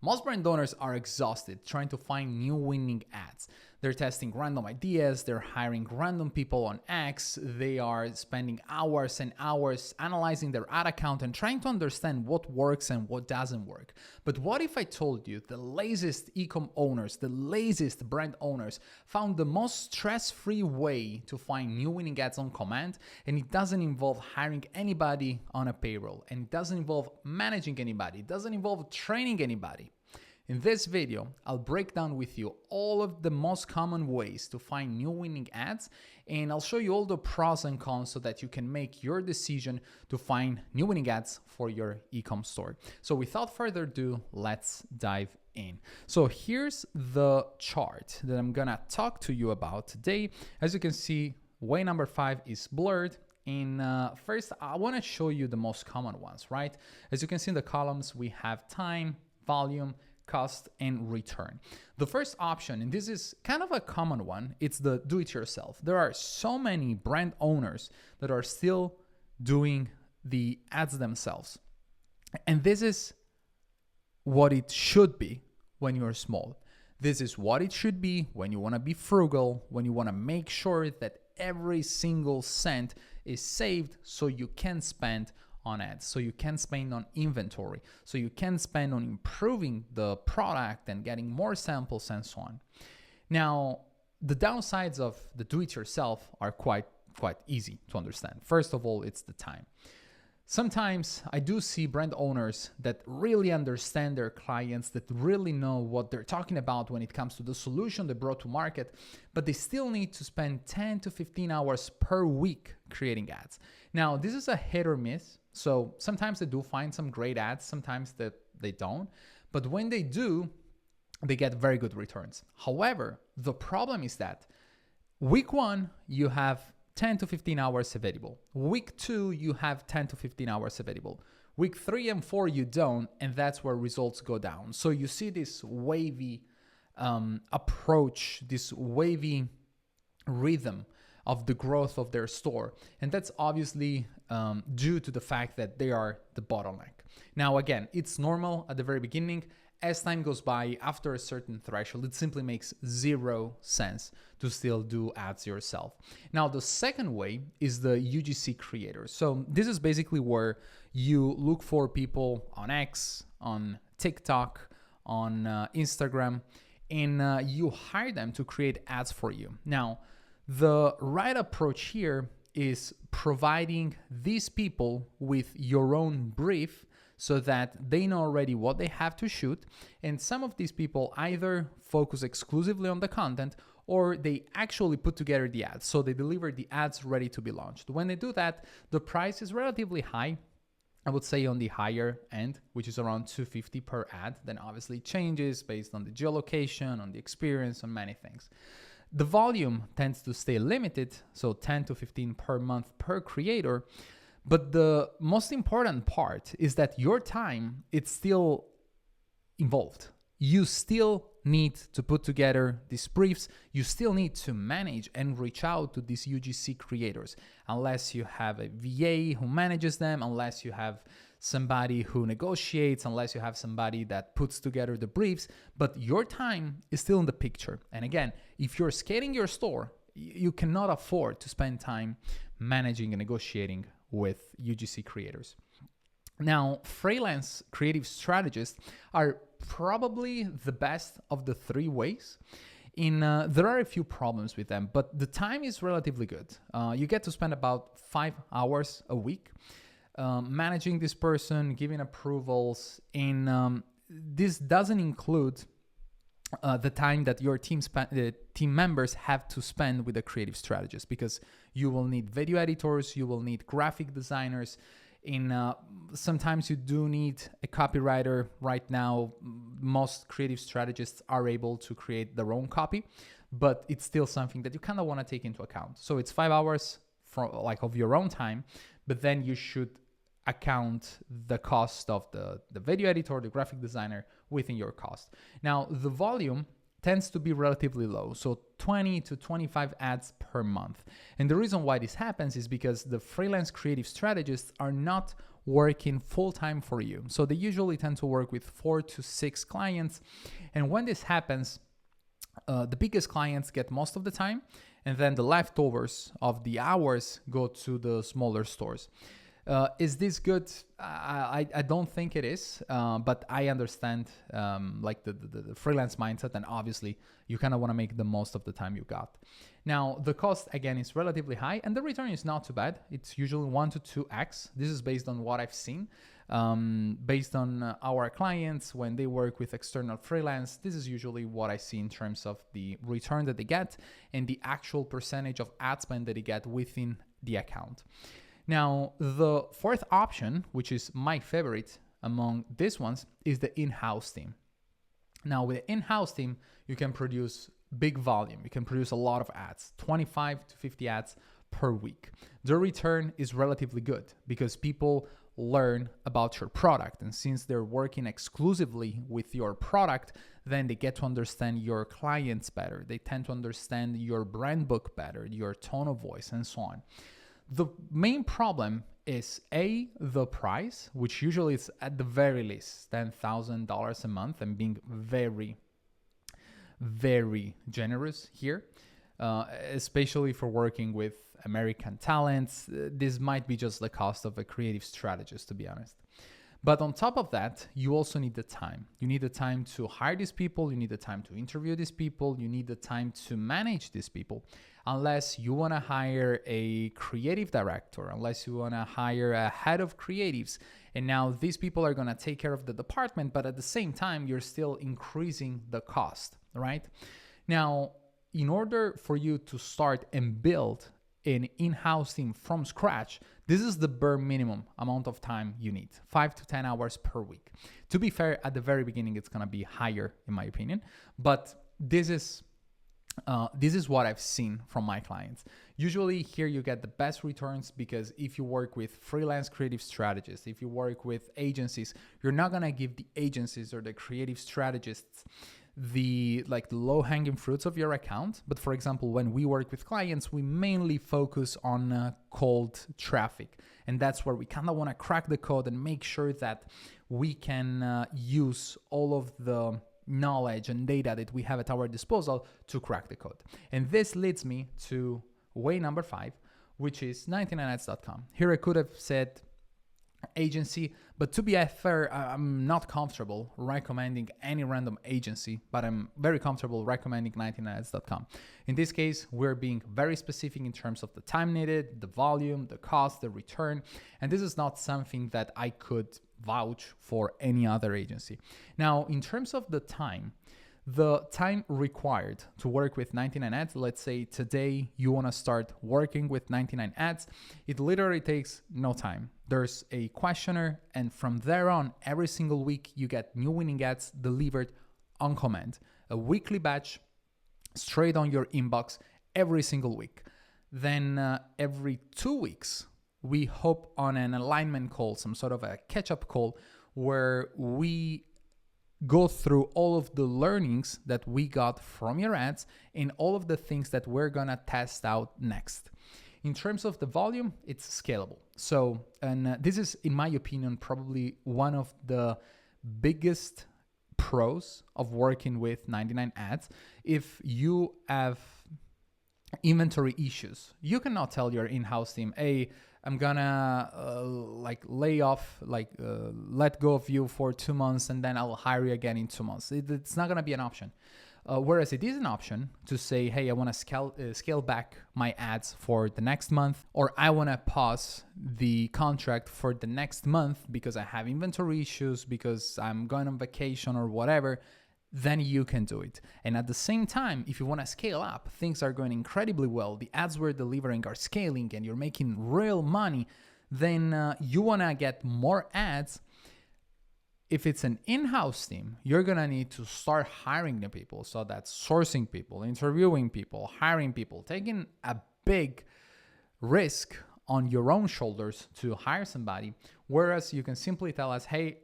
Most brand owners are exhausted trying to find new winning ads. They're testing random ideas, they're hiring random people on X, they are spending hours and hours analyzing their ad account and trying to understand what works and what doesn't work. But what if I told you the laziest e-com owners, the laziest brand owners found the most stress-free way to find new winning ads on command, and it doesn't involve hiring anybody on a payroll, and it doesn't involve managing anybody, it doesn't involve training anybody. In this video, I'll break down with you all of the most common ways to find new winning ads, and I'll show you all the pros and cons so that you can make your decision to find new winning ads for your e-com store. So without further ado, let's dive in. So here's the chart that I'm gonna talk to you about today. As you can see, way number 5 is blurred. First, I wanna show you the most common ones, right? As you can see in the columns, we have time, volume, cost, and return. The first option, and this is kind of a common one, it's the do-it-yourself. There are so many brand owners that are still doing the ads themselves. And this is what it should be when you're small. This is what it should be when you want to be frugal, when you want to make sure that every single cent is saved so you can spend on ads, so you can spend on inventory, so you can spend on improving the product and getting more samples and so on. Now, the downsides of the do-it-yourself are quite easy to understand. First of all, it's the time. Sometimes I do see brand owners that really understand their clients, that really know what they're talking about when it comes to the solution they brought to market, but they still need to spend 10 to 15 hours per week creating ads. Now, this is a hit or miss. So sometimes they do find some great ads, sometimes they don't. But when they do, they get very good returns. However, the problem is that week 1, you have 10 to 15 hours available. Week 2, you have 10 to 15 hours available. Week 3 and 4, you don't, and that's where results go down. So you see this wavy approach, this wavy rhythm of the growth of their store. And that's obviously due to the fact that they are the bottleneck. Now, again, it's normal at the very beginning. As time goes by, after a certain threshold, it simply makes zero sense to still do ads yourself. Now, the second way is the UGC creators. So this is basically where you look for people on X, on TikTok, on Instagram, and you hire them to create ads for you. Now, the right approach here is providing these people with your own brief so that they know already what they have to shoot. And some of these people either focus exclusively on the content or they actually put together the ads. So they deliver the ads ready to be launched. When they do that, the price is relatively high. I would say on the higher end, which is around $250 per ad. Then obviously changes based on the geolocation, on the experience, on many things. The volume tends to stay limited, so 10 to 15 per month per creator. But the most important part is that your time, it's still involved. You still need to put together these briefs. You still need to manage and reach out to these UGC creators. Unless you have a VA who manages them, unless you have somebody who negotiates, unless you have somebody that puts together the briefs, but your time is still in the picture. And again, if you're scaling your store, you cannot afford to spend time managing and negotiating with UGC creators. Now, freelance creative strategists are probably the best of the 3 ways. There are a few problems with them, but the time is relatively good. You get to spend about 5 hours a week managing this person, giving approvals, and this doesn't include the time that your team members have to spend with a creative strategist, because you will need video editors, you will need graphic designers, and sometimes you do need a copywriter. Right now, most creative strategists are able to create their own copy, but it's still something that you kind of want to take into account. So it's 5 hours of your own time, but then you should account the cost of the video editor, the graphic designer within your cost. Now, the volume tends to be relatively low, so 20 to 25 ads per month. And the reason why this happens is because the freelance creative strategists are not working full-time for you. So they usually tend to work with 4 to 6 clients. And when this happens, the biggest clients get most of the time, and then the leftovers of the hours go to the smaller stores. Is this good? I don't think it is, but I understand like the freelance mindset, and obviously you kind of want to make the most of the time you got. Now, the cost, again, is relatively high, and the return is not too bad. It's usually 1 to 2x. This is based on what I've seen. Based on our clients, when they work with external freelance, this is usually what I see in terms of the return that they get and the actual percentage of ad spend that they get within the account. Now, the fourth option, which is my favorite among these ones, is the in-house team. Now, with the in-house team, you can produce big volume. You can produce a lot of ads, 25 to 50 ads per week. The return is relatively good because people learn about your product. And since they're working exclusively with your product, then they get to understand your clients better. They tend to understand your brand book better, your tone of voice, and so on. The main problem is the price, which usually is at the very least $10,000 a month. I'm being very, very generous here, especially for working with American talents. This might be just the cost of a creative strategist, to be honest. But on top of that, you also need the time. You need the time to hire these people. You need the time to interview these people. You need the time to manage these people. Unless you want to hire a creative director, unless you want to hire a head of creatives. And now these people are going to take care of the department, but at the same time, you're still increasing the cost, right? Now, in order for you to start and build an in-house team from scratch, this is the bare minimum amount of time you need, 5 to 10 hours per week. To be fair, at the very beginning, it's going to be higher, in my opinion, but this is what I've seen from my clients. Usually here you get the best returns because if you work with freelance creative strategists, if you work with agencies, you're not going to give the agencies or the creative strategists the low-hanging fruits of your account. But for example, when we work with clients, we mainly focus on cold traffic. And that's where we kind of want to crack the code and make sure that we can use all of the knowledge and data that we have at our disposal to crack the code. And this leads me to way number 5, which is 99ads.com. Here I could have said agency, but to be fair, I'm not comfortable recommending any random agency, but I'm very comfortable recommending 99ads.com. In this case, we're being very specific in terms of the time needed, the volume, the cost, the return, and this is not something that I could vouch for any other agency. Now, in terms of the time required to work with 99 ads, let's say today you want to start working with 99 ads, it literally takes no time. There's a questionnaire, and from there on, every single week you get new winning ads delivered on command, a weekly batch straight on your inbox every single week. Then every 2 weeks, we hop on an alignment call, some sort of a catch-up call, where we go through all of the learnings that we got from your ads and all of the things that we're gonna test out next. In terms of the volume, it's scalable. So, and this is, in my opinion, probably one of the biggest pros of working with 99 ads. If you have inventory issues, you cannot tell your in-house team, hey, I'm gonna let go of you for 2 months and then I'll hire you again in 2 months. It's not gonna be an option. Whereas it is an option to say, hey, I want to scale back my ads for the next month, or I want to pause the contract for the next month because I have inventory issues, because I'm going on vacation or whatever, then you can do it. And at the same time, if you want to scale up, things are going incredibly well, the ads we're delivering are scaling and you're making real money, then you want to get more ads. If it's an in-house team, you're going to need to start hiring the people. So that's sourcing people, interviewing people, hiring people, taking a big risk on your own shoulders to hire somebody. Whereas you can simply tell us, hey,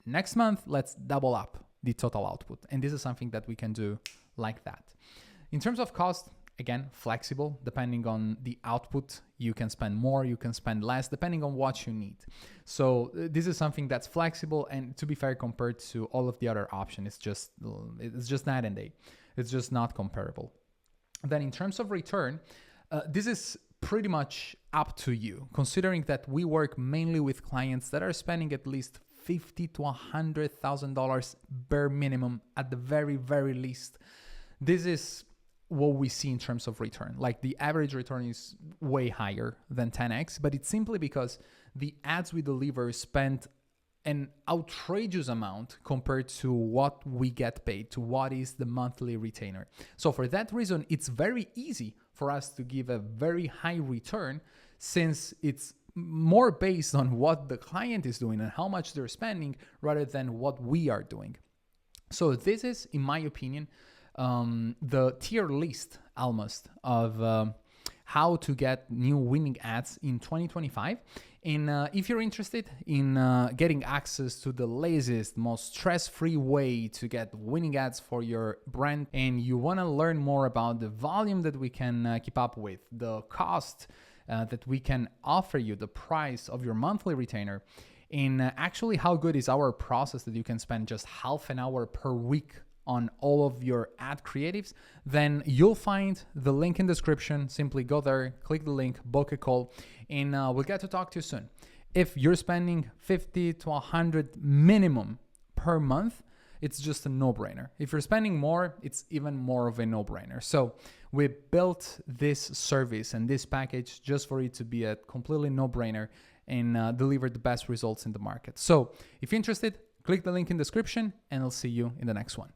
next month, let's double up the total output. And this is something that we can do like that. In terms of cost, again, flexible. Depending on the output, you can spend more, you can spend less, depending on what you need. So this is something that's flexible, and to be fair, compared to all of the other options, it's just night and day. It's just not comparable. Then in terms of return, this is pretty much up to you, considering that we work mainly with clients that are spending at least $50,000 to $100,000 bare minimum at the very, very least. This is what we see in terms of return. Like the average return is way higher than 10x, but it's simply because the ads we deliver spend an outrageous amount compared to what we get paid, to what is the monthly retainer. So for that reason, it's very easy for us to give a very high return, since it's more based on what the client is doing and how much they're spending rather than what we are doing. So this is, in my opinion, the tier list almost of how to get new winning ads in 2025. And if you're interested in getting access to the laziest, most stress-free way to get winning ads for your brand, and you want to learn more about the volume that we can keep up with, the cost that we can offer you, the price of your monthly retainer, and actually how good is our process that you can spend just half an hour per week on all of your ad creatives, then you'll find the link in the description. Simply go there, click the link, book a call, and we'll get to talk to you soon. If you're spending 50 to 100 minimum per month, it's just a no-brainer. If you're spending more, it's even more of a no-brainer. So we built this service and this package just for it to be a completely no-brainer and deliver the best results in the market. So if you're interested, click the link in the description, and I'll see you in the next one.